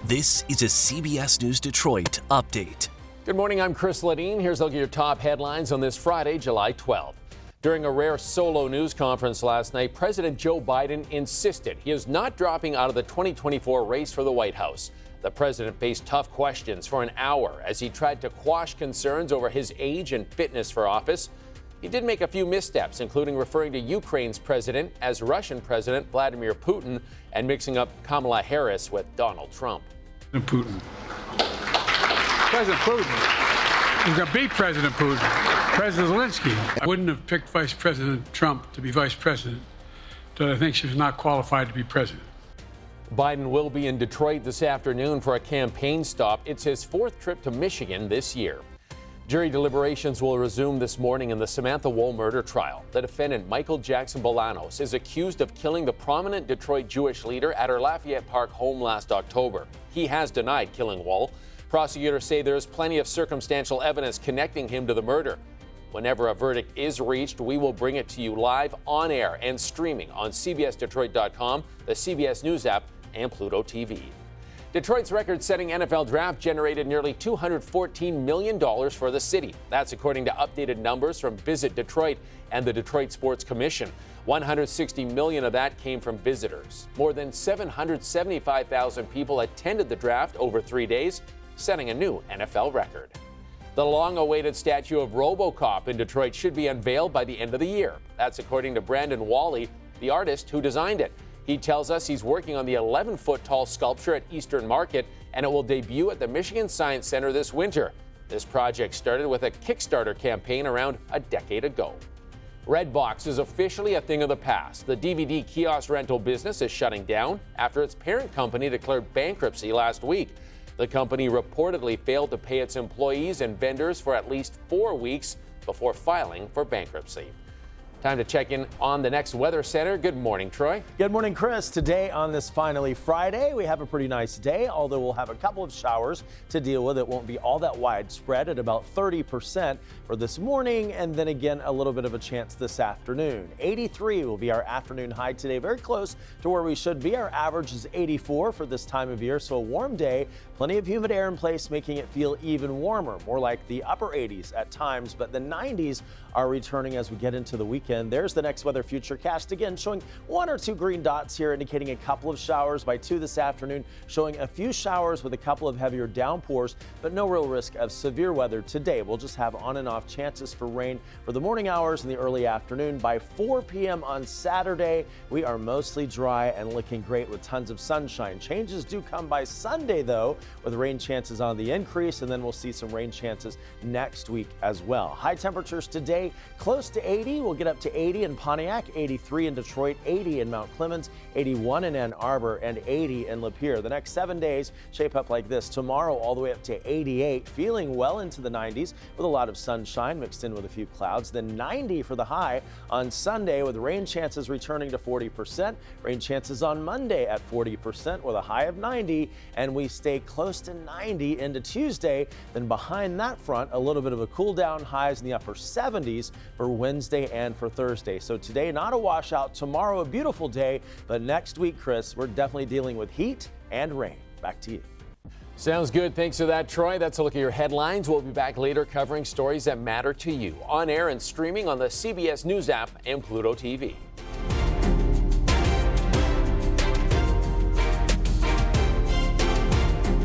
This is a CBS News Detroit update. Good morning, I'm Chris Ledeen. Here's a look at your top headlines on this Friday, July 12th. During a rare solo news conference last night, President Joe Biden insisted he is not dropping out of the 2024 race for the White House. The president faced tough questions for an hour as he tried to quash concerns over his age and fitness for office. He did make a few missteps, including referring to Ukraine's president as Russian President Vladimir Putin and mixing up Kamala Harris with Donald Trump. President Putin is going to beat President Putin. President Zelensky. I wouldn't have picked Vice President Trump to be vice president, but I think she was not qualified to be president. Biden will be in Detroit this afternoon for a campaign stop. It's his fourth trip to Michigan this year. Jury deliberations will resume this morning in the Samantha Woll murder trial. The defendant, Michael Jackson Bolanos, is accused of killing the prominent Detroit Jewish leader at her Lafayette Park home last October. He has denied killing Woll. Prosecutors say there is plenty of circumstantial evidence connecting him to the murder. Whenever a verdict is reached, we will bring it to you live on air and streaming on CBSDetroit.com, the CBS News app, and Pluto TV. Detroit's record-setting NFL draft generated nearly $214 million for the city. That's according to updated numbers from Visit Detroit and the Detroit Sports Commission. $160 million of that came from visitors. More than 775,000 people attended the draft over 3 days, setting a new NFL record. The long-awaited statue of RoboCop in Detroit should be unveiled by the end of the year. That's according to Brandon Wally, the artist who designed it. He tells us he's working on the 11-foot-tall sculpture at Eastern Market, and it will debut at the Michigan Science Center this winter. This project started with a Kickstarter campaign around a decade ago. Redbox is officially a thing of the past. The DVD kiosk rental business is shutting down after its parent company declared bankruptcy last week. The company reportedly failed to pay its employees and vendors for at least 4 weeks before filing for bankruptcy. Time to check in on the next weather center. Good morning, Troy. Good morning, Chris. Today on this finally Friday, we have a pretty nice day, although we'll have a couple of showers to deal with. It won't be all that widespread at about 30% for this morning, and then again, a little bit of a chance this afternoon. 83 will be our afternoon high today, very close to where we should be. Our average is 84 for this time of year, so a warm day, plenty of humid air in place, making it feel even warmer, more like the upper 80s at times, but the 90s are returning as we get into the weekend. There's the next weather futurecast again, showing 1 or 2 green dots here, indicating a couple of showers by 2 this afternoon, showing a few showers with a couple of heavier downpours, but no real risk of severe weather today. We'll just have on and off chances for rain for the morning hours and the early afternoon. By 4 p.m. on Saturday, we are mostly dry and looking great with tons of sunshine. Changes do come by Sunday, though, with rain chances on the increase, and then we'll see some rain chances next week as well. High temperatures today, close to 80. We'll get up to 80 in Pontiac, 83 in Detroit, 80 in Mount Clemens, 81 in Ann Arbor, and 80 in Lapeer. The next 7 days shape up like this. Tomorrow all the way up to 88, feeling well into the 90s with a lot of sunshine mixed in with a few clouds. Then 90 for the high on Sunday with rain chances returning to 40%. Rain chances on Monday at 40% with a high of 90, and we stay close to 90 into Tuesday. Then behind that front, a little bit of a cool down, highs in the upper 70s for Wednesday and for Thursday. So today, not a washout. Tomorrow, a beautiful day. But next week, Chris, we're definitely dealing with heat and rain. Back to you. Sounds good. Thanks for that, Troy. That's a look at your headlines. We'll be back later covering stories that matter to you on air and streaming on the CBS News app and Pluto TV.